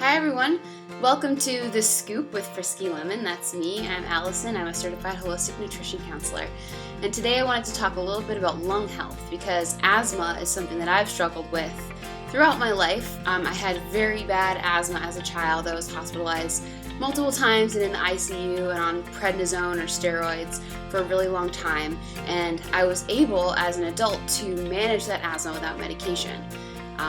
Hi everyone, welcome to The Scoop with Frisky Lemon. That's me, I'm Allison, I'm a certified holistic nutrition counselor. And today I wanted to talk a little bit about lung health because asthma is something that I've struggled with throughout my life. I had very bad asthma as a child. I was hospitalized multiple times and in the ICU and on prednisone or steroids for a really long time. And I was able as an adult to manage that asthma without medication.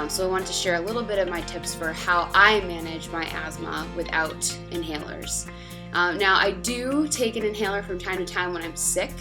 So I wanted to share a little bit of my tips for how I manage my asthma without inhalers. Now I do take an inhaler from time to time when I'm sick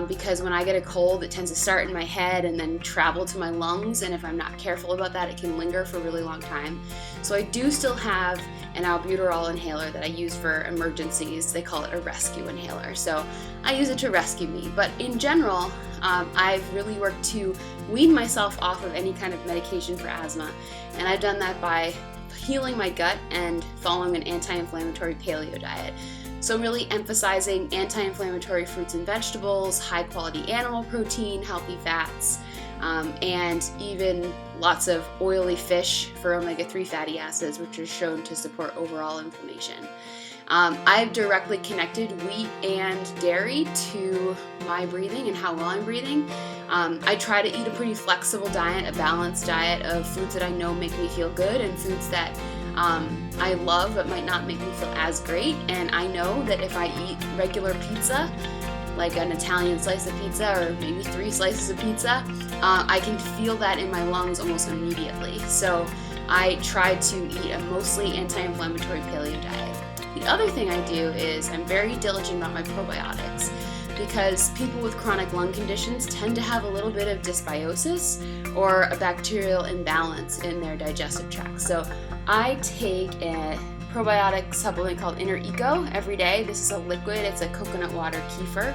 because when I get a cold it tends to start in my head and then travel to my lungs, and if I'm not careful about that it can linger for a really long time. So I do still have an albuterol inhaler that I use for emergencies. They call it a rescue inhaler. So I use it to rescue me. But in general, I've really worked to wean myself off of any kind of medication for asthma. And I've done that by healing my gut and following an anti-inflammatory paleo diet. So really emphasizing anti-inflammatory fruits and vegetables, high quality animal protein, healthy fats, and even lots of oily fish for omega-3 fatty acids, which are shown to support overall inflammation. I've directly connected wheat and dairy to my breathing and how well I'm breathing. I try to eat a pretty flexible diet, a balanced diet of foods that I know make me feel good and foods that I love but might not make me feel as great. And I know that if I eat regular pizza, like an Italian slice of pizza or maybe 3 slices of pizza, I can feel that in my lungs almost immediately. So I try to eat a mostly anti-inflammatory paleo diet. The other thing I do is I'm very diligent about my probiotics because people with chronic lung conditions tend to have a little bit of dysbiosis or a bacterial imbalance in their digestive tract. So I take a probiotic supplement called Inner Eco every day. This is a liquid, it's a coconut water kefir.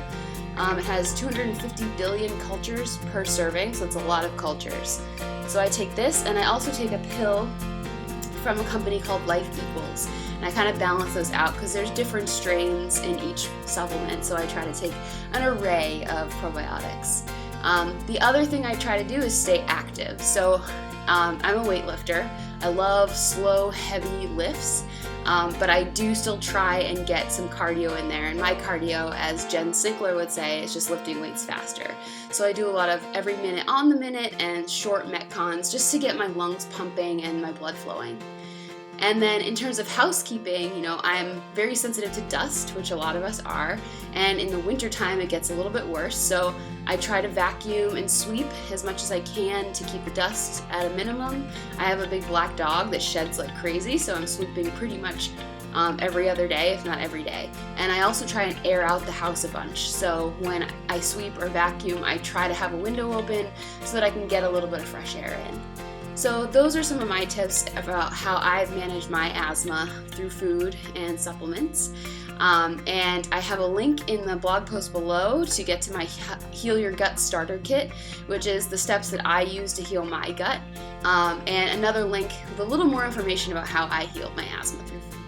It has 250 billion cultures per serving, so it's a lot of cultures. So I take this, and I also take a pill from a company called Life Equals. And I kind of balance those out because there's different strains in each supplement, so I try to take an array of probiotics. The other thing I try to do is stay active. So I'm a weightlifter. I love slow, heavy lifts, but I do still try and get some cardio in there. And my cardio, as Jen Sinkler would say, is just lifting weights faster. So I do a lot of every minute on the minute and short metcons just to get my lungs pumping and my blood flowing. And then in terms of housekeeping, I'm very sensitive to dust, which a lot of us are, and in the wintertime it gets a little bit worse, so I try to vacuum and sweep as much as I can to keep the dust at a minimum. I have a big black dog that sheds like crazy, so I'm sweeping pretty much every other day, if not every day. And I also try and air out the house a bunch, so when I sweep or vacuum, I try to have a window open so that I can get a little bit of fresh air in. So those are some of my tips about how I've managed my asthma through food and supplements. And I have a link in the blog post below to get to my Heal Your Gut Starter Kit, which is the steps that I use to heal my gut. And another link with a little more information about how I healed my asthma through food.